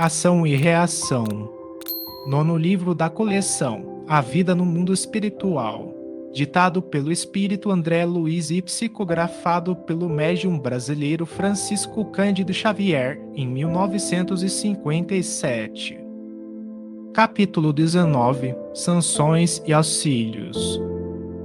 Ação e reação. Nono livro da coleção, A Vida no Mundo Espiritual. Ditado pelo espírito André Luiz e psicografado pelo médium brasileiro Francisco Cândido Xavier, em 1957. Capítulo 19. Sanções e auxílios.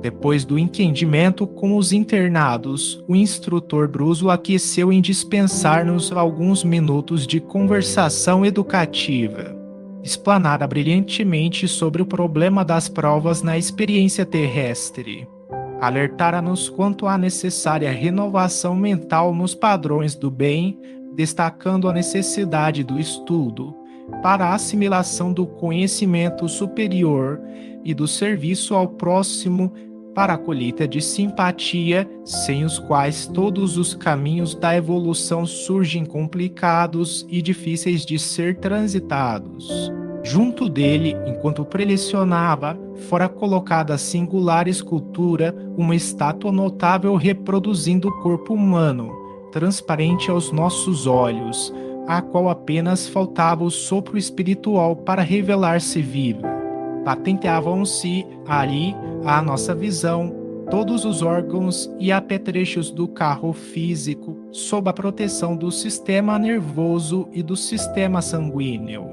Depois do entendimento com os internados, o instrutor Bruso aqueceu em dispensar-nos alguns minutos de conversação educativa. Explanara brilhantemente sobre o problema das provas na experiência terrestre. Alertara-nos quanto à necessária renovação mental nos padrões do bem, destacando a necessidade do estudo para a assimilação do conhecimento superior e do serviço ao próximo para a colheita de simpatia, sem os quais todos os caminhos da evolução surgem complicados e difíceis de ser transitados. Junto dele, enquanto prelecionava, fora colocada a singular escultura, uma estátua notável reproduzindo o corpo humano, transparente aos nossos olhos, a qual apenas faltava o sopro espiritual para revelar-se viva. Patenteavam-se ali, à nossa visão, todos os órgãos e apetrechos do carro físico, sob a proteção do sistema nervoso e do sistema sanguíneo.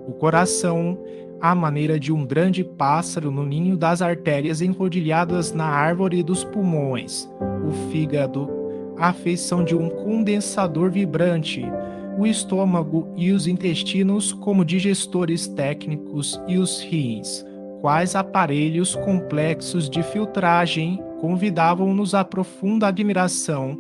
O coração, à maneira de um grande pássaro no ninho das artérias enrodilhadas na árvore dos pulmões. O fígado, a feição de um condensador vibrante. O estômago e os intestinos como digestores técnicos e os rins, quais aparelhos complexos de filtragem, convidavam-nos a profunda admiração.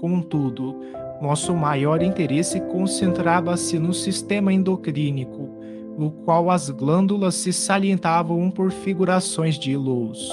Contudo, nosso maior interesse concentrava-se no sistema endocrínico, no qual as glândulas se salientavam por figurações de luz.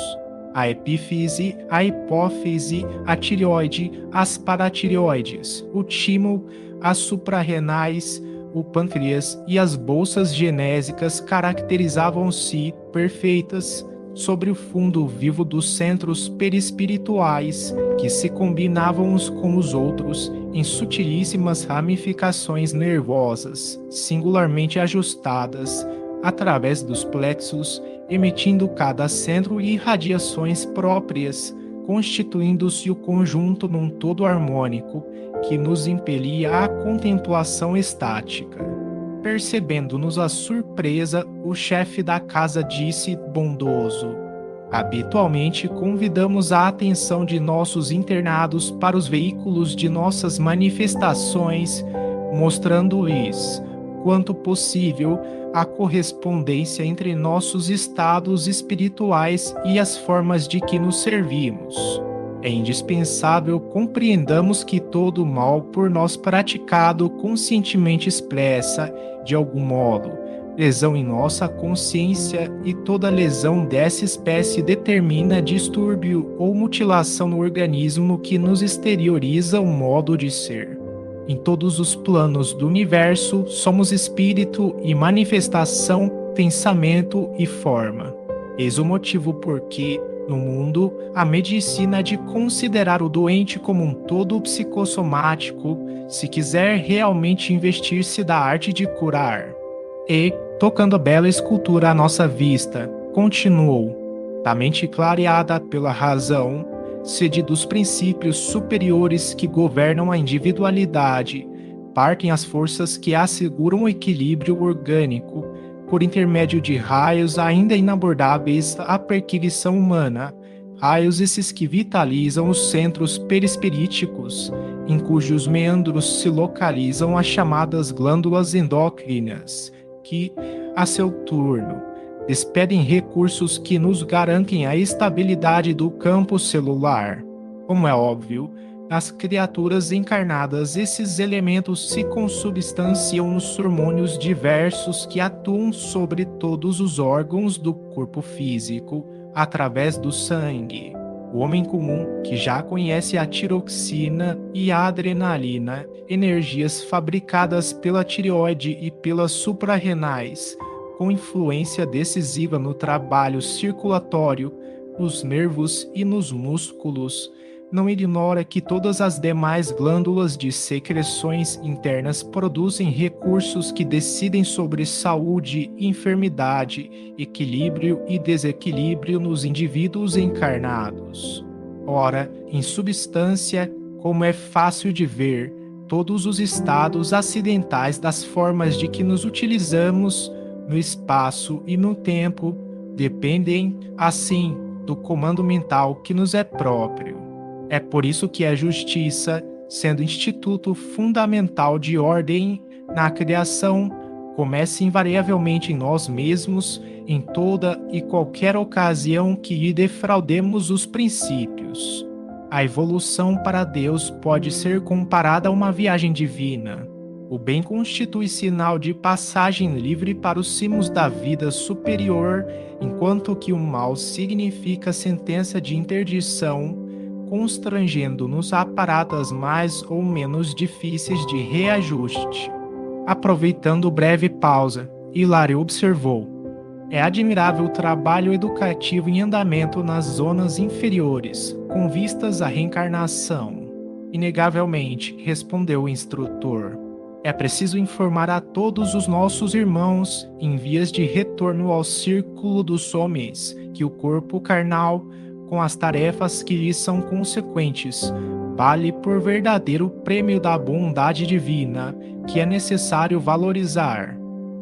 A epífise, a hipófise, a tireoide, as paratireoides, o timo, as suprarrenais, o pâncreas e as bolsas genésicas caracterizavam-se perfeitas sobre o fundo vivo dos centros perispirituais, que se combinavam uns com os outros em sutilíssimas ramificações nervosas, singularmente ajustadas, através dos plexos, emitindo cada centro irradiações próprias, constituindo-se o conjunto num todo harmônico, que nos impelia à contemplação estática. Percebendo-nos a surpresa, o chefe da casa disse bondoso: habitualmente convidamos a atenção de nossos internados para os veículos de nossas manifestações, mostrando-lhes, quanto possível, a correspondência entre nossos estados espirituais e as formas de que nos servimos. É indispensável compreendamos que todo mal por nós praticado conscientemente expressa, de algum modo, lesão em nossa consciência, e toda lesão dessa espécie determina distúrbio ou mutilação no organismo que nos exterioriza o modo de ser. Em todos os planos do universo, somos espírito e manifestação, pensamento e forma. Eis o motivo por que, no mundo, a medicina há de considerar o doente como um todo psicossomático, se quiser realmente investir-se da arte de curar. E, tocando a bela escultura à nossa vista, continuou: da mente clareada pela razão, sede dos princípios superiores que governam a individualidade, partem as forças que asseguram o equilíbrio orgânico, por intermédio de raios ainda inabordáveis à perquisição humana, raios esses que vitalizam os centros perispiríticos, em cujos meandros se localizam as chamadas glândulas endócrinas, que, a seu turno, despedem recursos que nos garantem a estabilidade do campo celular. Como é óbvio, nas criaturas encarnadas esses elementos se consubstanciam nos hormônios diversos que atuam sobre todos os órgãos do corpo físico, através do sangue. O homem comum, que já conhece a tiroxina e a adrenalina, energias fabricadas pela tireoide e pelas suprarrenais, com influência decisiva no trabalho circulatório, nos nervos e nos músculos, não ignora que todas as demais glândulas de secreções internas produzem recursos que decidem sobre saúde, enfermidade, equilíbrio e desequilíbrio nos indivíduos encarnados. Ora, em substância, como é fácil de ver, todos os estados acidentais das formas de que nos utilizamos no espaço e no tempo dependem, assim, do comando mental que nos é próprio. É por isso que a justiça, sendo instituto fundamental de ordem na criação, começa invariavelmente em nós mesmos, em toda e qualquer ocasião que lhe defraudemos os princípios. A evolução para Deus pode ser comparada a uma viagem divina. O bem constitui sinal de passagem livre para os cimos da vida superior, enquanto que o mal significa sentença de interdição, constrangendo-nos a paradas mais ou menos difíceis de reajuste. Aproveitando breve pausa, Hilário observou: é admirável o trabalho educativo em andamento nas zonas inferiores, com vistas à reencarnação. Inegavelmente, respondeu o instrutor. É preciso informar a todos os nossos irmãos, em vias de retorno ao círculo dos homens, que o corpo carnal, com as tarefas que lhe são consequentes, vale por verdadeiro prêmio da bondade divina, que é necessário valorizar.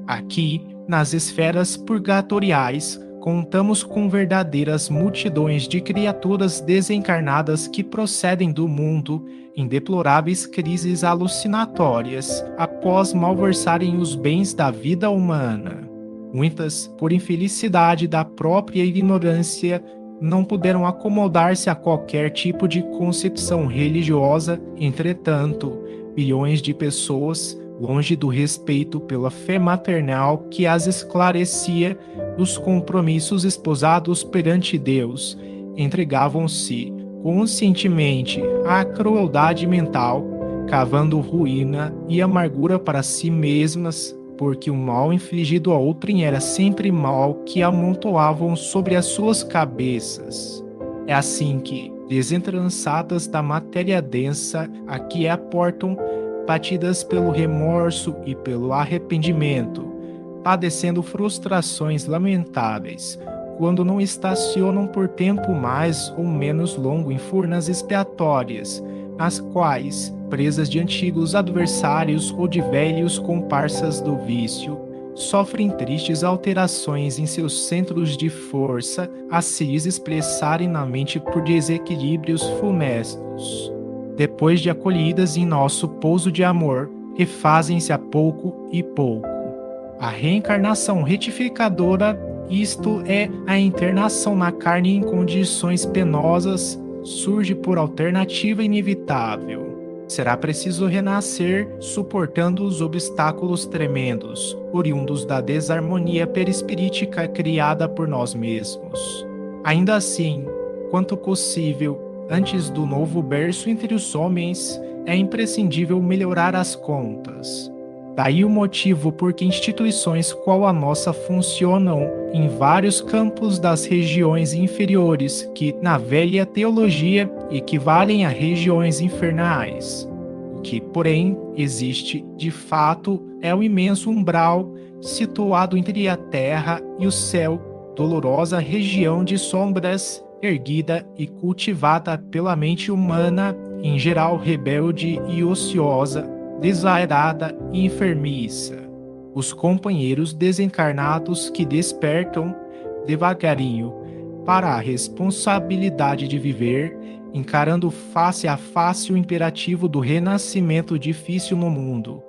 Aqui, nas esferas purgatoriais, contamos com verdadeiras multidões de criaturas desencarnadas que procedem do mundo em deploráveis crises alucinatórias após malversarem os bens da vida humana. Muitas, por infelicidade da própria ignorância, não puderam acomodar-se a qualquer tipo de concepção religiosa. Entretanto, bilhões de pessoas, longe do respeito pela fé maternal que as esclarecia dos compromissos esposados perante Deus, entregavam-se conscientemente à crueldade mental, cavando ruína e amargura para si mesmas, porque o mal infligido a outrem era sempre mal que amontoavam sobre as suas cabeças. É assim que, desentrançadas da matéria densa a que aportam, batidas pelo remorso e pelo arrependimento, padecendo frustrações lamentáveis, quando não estacionam por tempo mais ou menos longo em furnas expiatórias, nas quais, presas de antigos adversários ou de velhos comparsas do vício, sofrem tristes alterações em seus centros de força a se lhes expressarem na mente por desequilíbrios funestos. Depois de acolhidas em nosso pouso de amor, refazem-se a pouco e pouco. A reencarnação retificadora, isto é, a internação na carne em condições penosas, surge por alternativa inevitável. Será preciso renascer suportando os obstáculos tremendos, oriundos da desarmonia perispirítica criada por nós mesmos. Ainda assim, quanto possível, antes do novo berço entre os homens, é imprescindível melhorar as contas. Daí o motivo por que instituições qual a nossa funcionam em vários campos das regiões inferiores que, na velha teologia, equivalem a regiões infernais. O que, porém, existe de fato é o imenso umbral situado entre a terra e o céu, dolorosa região de sombras, erguida e cultivada pela mente humana, em geral rebelde e ociosa, desairada e enfermiça. Os companheiros desencarnados que despertam devagarinho para a responsabilidade de viver, encarando face a face o imperativo do renascimento difícil no mundo,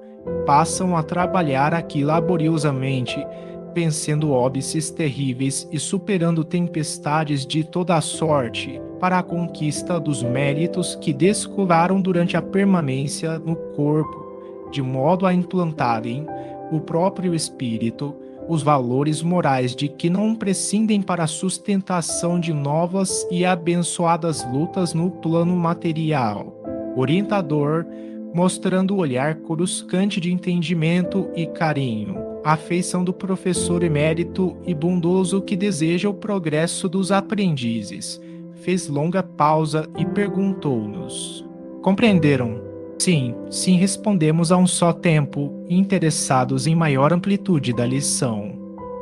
passam a trabalhar aqui laboriosamente, vencendo óbices terríveis e superando tempestades de toda a sorte para a conquista dos méritos que descuraram durante a permanência no corpo, de modo a implantarem o próprio espírito os valores morais de que não prescindem para a sustentação de novas e abençoadas lutas no plano material. Orientador, mostrando o olhar coruscante de entendimento e carinho, a afeição do professor emérito e bondoso que deseja o progresso dos aprendizes, fez longa pausa e perguntou-nos: compreenderam? Sim, sim, respondemos a um só tempo, interessados em maior amplitude da lição.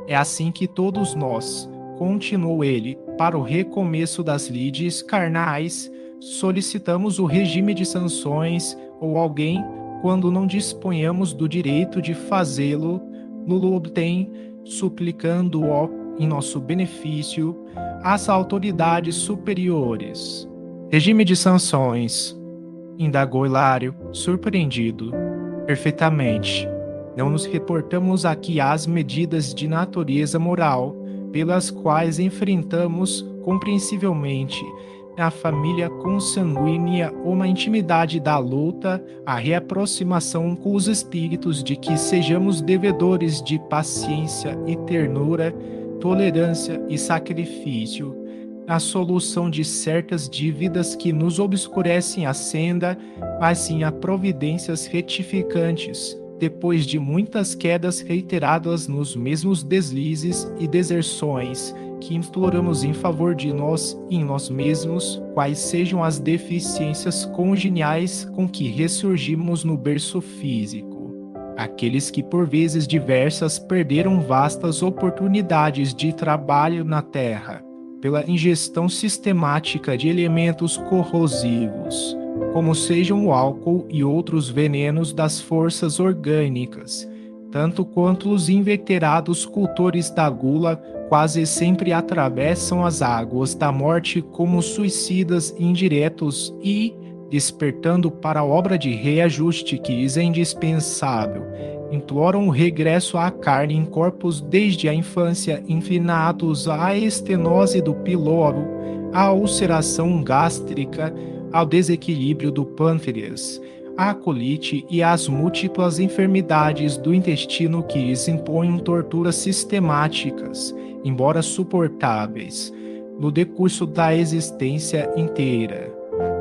É assim que todos nós, continuou ele, para o recomeço das lides carnais, solicitamos o regime de sanções ou alguém, quando não disponhamos do direito de fazê-lo, nulo obtém, suplicando-o em nosso benefício às autoridades superiores. Regime de sanções, indagou Hilário, surpreendido. Perfeitamente. Não nos reportamos aqui às medidas de natureza moral, pelas quais enfrentamos compreensivelmente na família consanguínea uma intimidade da luta, a reaproximação com os espíritos de que sejamos devedores de paciência e ternura, tolerância e sacrifício, na solução de certas dívidas que nos obscurecem a senda, mas sim a providências retificantes, depois de muitas quedas reiteradas nos mesmos deslizes e deserções, que imploramos em favor de nós e em nós mesmos, quais sejam as deficiências congeniais com que ressurgimos no berço físico. Aqueles que por vezes diversas perderam vastas oportunidades de trabalho na terra, pela ingestão sistemática de elementos corrosivos, como sejam o álcool e outros venenos das forças orgânicas, tanto quanto os inveterados cultores da gula quase sempre atravessam as águas da morte como suicidas indiretos e, despertando para a obra de reajuste que lhes é indispensável, imploram o regresso à carne em corpos desde a infância inclinados à estenose do piloro, à ulceração gástrica, ao desequilíbrio do pâncreas, à colite e às múltiplas enfermidades do intestino que lhes impõem torturas sistemáticas, embora suportáveis, no decurso da existência inteira.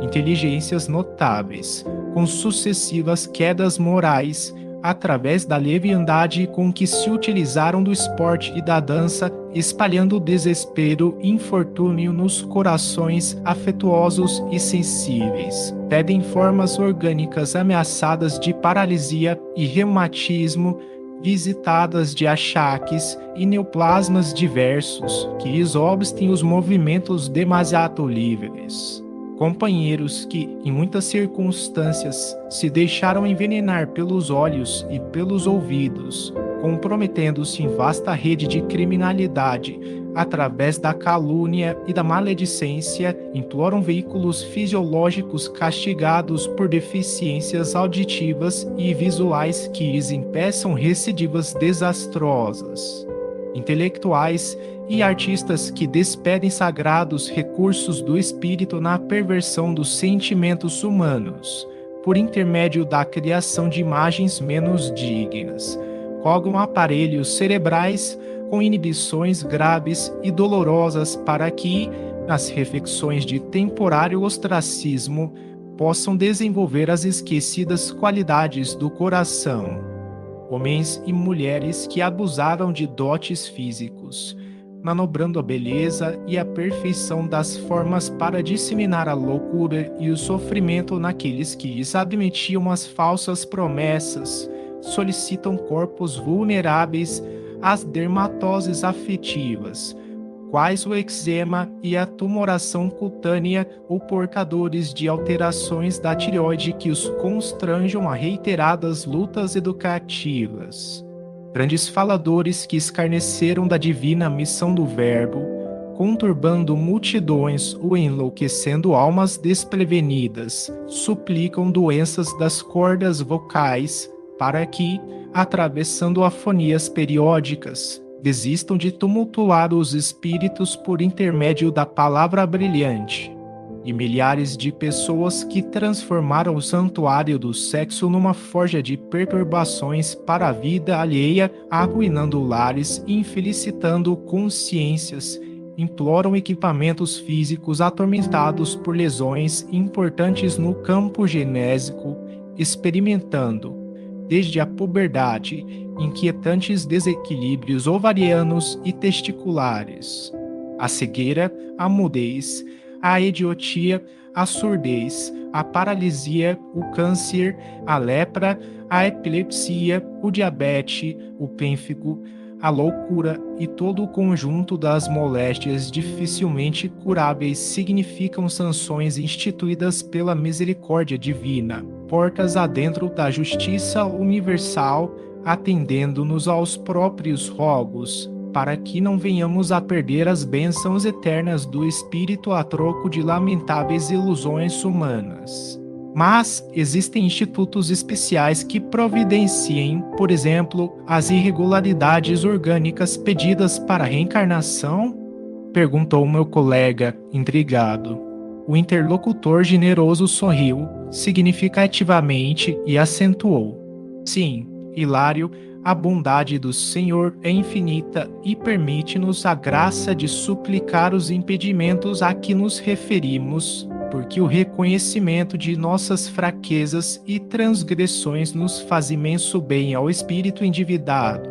Inteligências notáveis, com sucessivas quedas morais, através da leviandade com que se utilizaram do esporte e da dança, espalhando desespero e infortúnio nos corações afetuosos e sensíveis. Pedem formas orgânicas ameaçadas de paralisia e reumatismo, visitadas de achaques e neoplasmas diversos, que lhes obstem os movimentos demasiado livres. Companheiros que, em muitas circunstâncias, se deixaram envenenar pelos olhos e pelos ouvidos, comprometendo-se em vasta rede de criminalidade, através da calúnia e da maledicência, imploram veículos fisiológicos castigados por deficiências auditivas e visuais que lhes impeçam recidivas desastrosas. Intelectuais e artistas que despedem sagrados recursos do espírito na perversão dos sentimentos humanos, por intermédio da criação de imagens menos dignas, cogam aparelhos cerebrais com inibições graves e dolorosas para que, nas reflexões de temporário ostracismo, possam desenvolver as esquecidas qualidades do coração. Homens e mulheres que abusaram de dotes físicos, manobrando a beleza e a perfeição das formas para disseminar a loucura e o sofrimento naqueles que lhes admitiam as falsas promessas, solicitam corpos vulneráveis às dermatoses afetivas, quais o eczema e a tumoração cutânea ou portadores de alterações da tireoide que os constranjam a reiteradas lutas educativas. Grandes faladores que escarneceram da divina missão do Verbo, conturbando multidões ou enlouquecendo almas desprevenidas, suplicam doenças das cordas vocais para que, atravessando afonias periódicas, desistam de tumultuar os espíritos por intermédio da palavra brilhante. E milhares de pessoas que transformaram o santuário do sexo numa forja de perturbações para a vida alheia, arruinando lares e infelicitando consciências, imploram equipamentos físicos atormentados por lesões importantes no campo genésico, experimentando, desde a puberdade, inquietantes desequilíbrios ovarianos e testiculares. A cegueira, a mudez, a idiotia, a surdez, a paralisia, o câncer, a lepra, a epilepsia, o diabetes, o pênfigo, a loucura e todo o conjunto das moléstias dificilmente curáveis significam sanções instituídas pela misericórdia divina, portas adentro da justiça universal, atendendo-nos aos próprios rogos, para que não venhamos a perder as bênçãos eternas do Espírito a troco de lamentáveis ilusões humanas. Mas existem institutos especiais que providenciem, por exemplo, as irregularidades orgânicas pedidas para a reencarnação? Perguntou meu colega, intrigado. O interlocutor generoso sorriu significativamente e acentuou: sim, Hilário, a bondade do Senhor é infinita e permite-nos a graça de suplicar os impedimentos a que nos referimos, porque o reconhecimento de nossas fraquezas e transgressões nos faz imenso bem ao espírito endividado.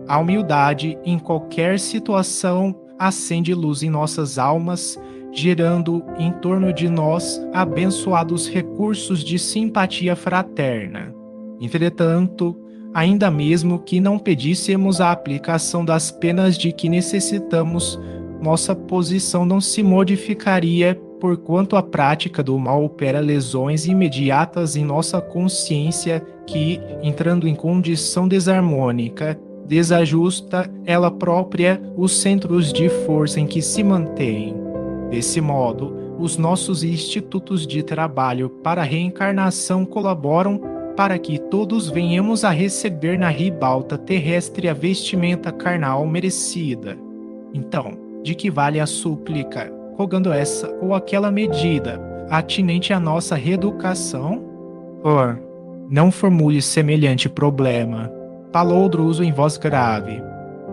A humildade, em qualquer situação, acende luz em nossas almas, gerando em torno de nós abençoados recursos de simpatia fraterna. Entretanto, ainda mesmo que não pedíssemos a aplicação das penas de que necessitamos, nossa posição não se modificaria, porquanto a prática do mal opera lesões imediatas em nossa consciência que, entrando em condição desarmônica, desajusta ela própria os centros de força em que se mantém. Desse modo, os nossos institutos de trabalho para a reencarnação colaboram para que todos venhamos a receber na ribalta terrestre a vestimenta carnal merecida. Então, de que vale a súplica, rogando essa ou aquela medida, atinente à nossa reeducação? Não formule semelhante problema, falou Druso em voz grave.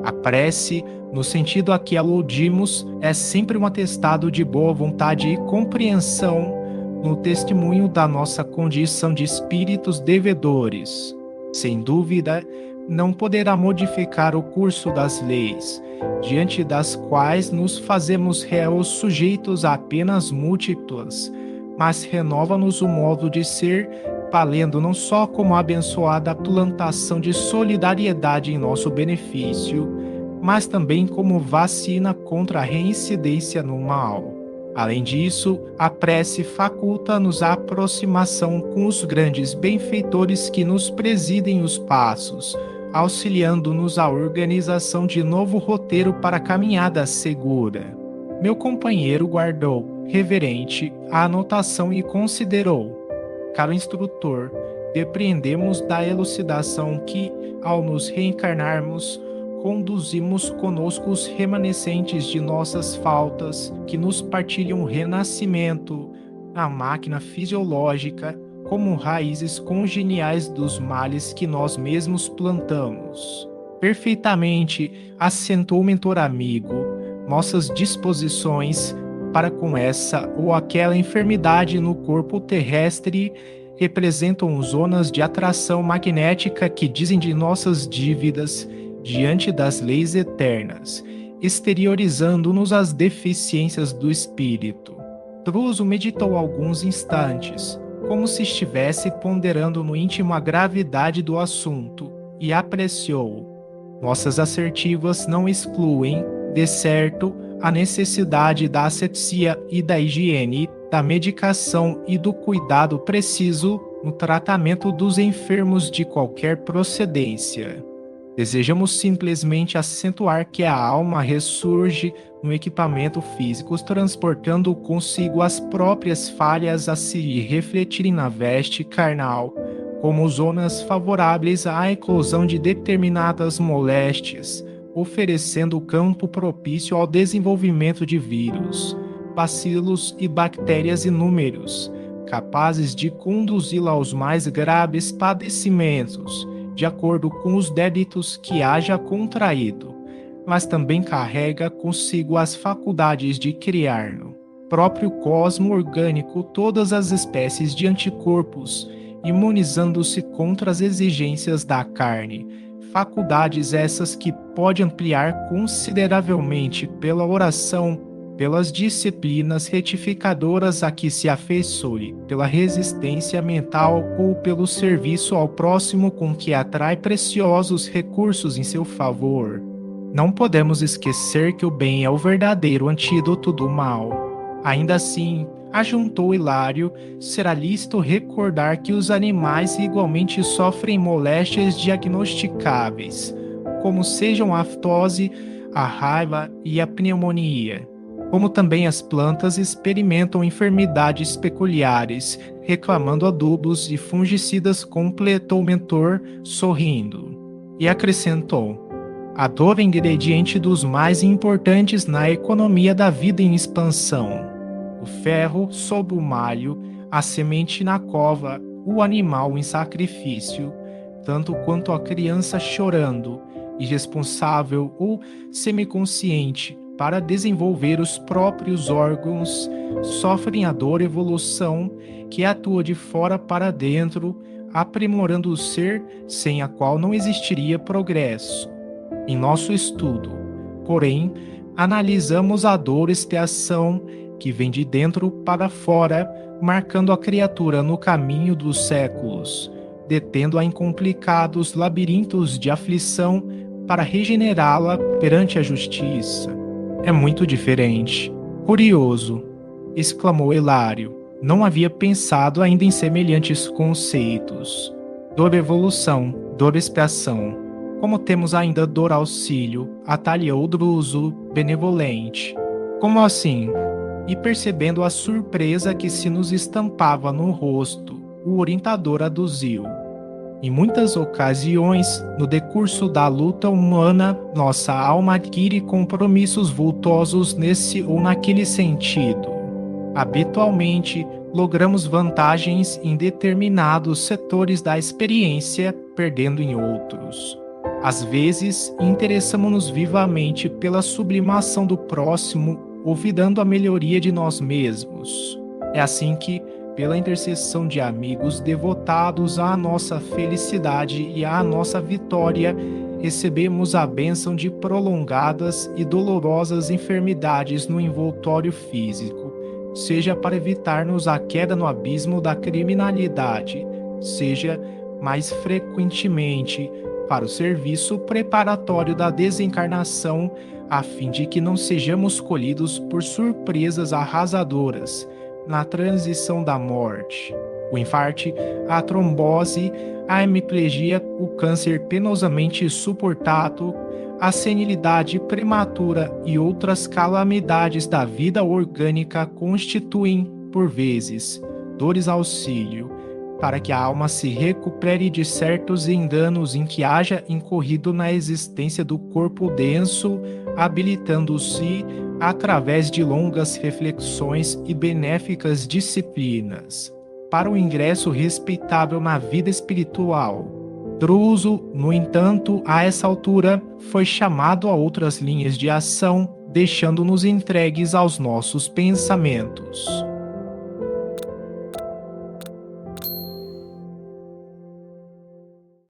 A prece, no sentido a que aludimos, é sempre um atestado de boa vontade e compreensão no testemunho da nossa condição de espíritos devedores. Sem dúvida, não poderá modificar o curso das leis, diante das quais nos fazemos réus sujeitos a penas múltiplas, mas renova-nos o modo de ser, valendo não só como abençoada plantação de solidariedade em nosso benefício, mas também como vacina contra a reincidência no mal. Além disso, a prece faculta-nos a aproximação com os grandes benfeitores que nos presidem os passos, auxiliando-nos à organização de novo roteiro para a caminhada segura. Meu companheiro guardou, reverente, a anotação e considerou: caro instrutor, depreendemos da elucidação que, ao nos reencarnarmos, conduzimos conosco os remanescentes de nossas faltas, que nos partilham o renascimento, a máquina fisiológica, como raízes congeniais dos males que nós mesmos plantamos. Perfeitamente, assentou o mentor amigo, nossas disposições para com essa ou aquela enfermidade no corpo terrestre representam zonas de atração magnética que dizem de nossas dívidas diante das leis eternas, exteriorizando-nos as deficiências do espírito. Druso meditou alguns instantes, como se estivesse ponderando no íntimo a gravidade do assunto, e apreciou: nossas assertivas não excluem, de certo, a necessidade da asepsia e da higiene, da medicação e do cuidado preciso no tratamento dos enfermos de qualquer procedência. Desejamos simplesmente acentuar que a alma ressurge no equipamento físico, transportando consigo as próprias falhas a se refletirem na veste carnal, como zonas favoráveis à eclosão de determinadas moléstias, oferecendo campo propício ao desenvolvimento de vírus, bacilos e bactérias inúmeros, capazes de conduzi-la aos mais graves padecimentos, de acordo com os débitos que haja contraído, mas também carrega consigo as faculdades de criar no próprio cosmo orgânico todas as espécies de anticorpos, imunizando-se contra as exigências da carne, faculdades essas que pode ampliar consideravelmente pela oração, pelas disciplinas retificadoras a que se afeiçoe, pela resistência mental ou pelo serviço ao próximo com que atrai preciosos recursos em seu favor. Não podemos esquecer que o bem é o verdadeiro antídoto do mal. Ainda assim, ajuntou Hilário, será lícito recordar que os animais igualmente sofrem moléstias diagnosticáveis, como sejam a aftose, a raiva e a pneumonia. Como também as plantas experimentam enfermidades peculiares, reclamando adubos e fungicidas, completou o mentor, sorrindo. E acrescentou: a dor é ingrediente dos mais importantes na economia da vida em expansão. O ferro sob o malho, a semente na cova, o animal em sacrifício, tanto quanto a criança chorando, irresponsável ou semiconsciente, para desenvolver os próprios órgãos, sofrem a dor evolução que atua de fora para dentro, aprimorando o ser sem a qual não existiria progresso. Em nosso estudo, porém, analisamos a dor expiação que vem de dentro para fora, marcando a criatura no caminho dos séculos, detendo-a em complicados labirintos de aflição para regenerá-la perante a justiça. É muito diferente. Curioso, exclamou Hilário. Não havia pensado ainda em semelhantes conceitos. Dor evolução, dor expiação. Como temos ainda dor auxílio, atalhou Druso, benevolente. Como assim? E percebendo a surpresa que se nos estampava no rosto, o orientador aduziu. Em muitas ocasiões, no decurso da luta humana, nossa alma adquire compromissos vultosos nesse ou naquele sentido. Habitualmente, logramos vantagens em determinados setores da experiência, perdendo em outros. Às vezes, interessamos-nos vivamente pela sublimação do próximo, olvidando a melhoria de nós mesmos. É assim que, pela intercessão de amigos devotados à nossa felicidade e à nossa vitória, recebemos a bênção de prolongadas e dolorosas enfermidades no envoltório físico, seja para evitar-nos a queda no abismo da criminalidade, seja, mais frequentemente, para o serviço preparatório da desencarnação, a fim de que não sejamos colhidos por surpresas arrasadoras na transição da morte. O infarte, a trombose, a hemiplegia, o câncer penosamente suportado, a senilidade prematura e outras calamidades da vida orgânica constituem, por vezes, dores auxílio, para que a alma se recupere de certos enganos em que haja incorrido na existência do corpo denso, habilitando-se através de longas reflexões e benéficas disciplinas, para o ingresso respeitável na vida espiritual. Druso, no entanto, a essa altura, foi chamado a outras linhas de ação, deixando-nos entregues aos nossos pensamentos.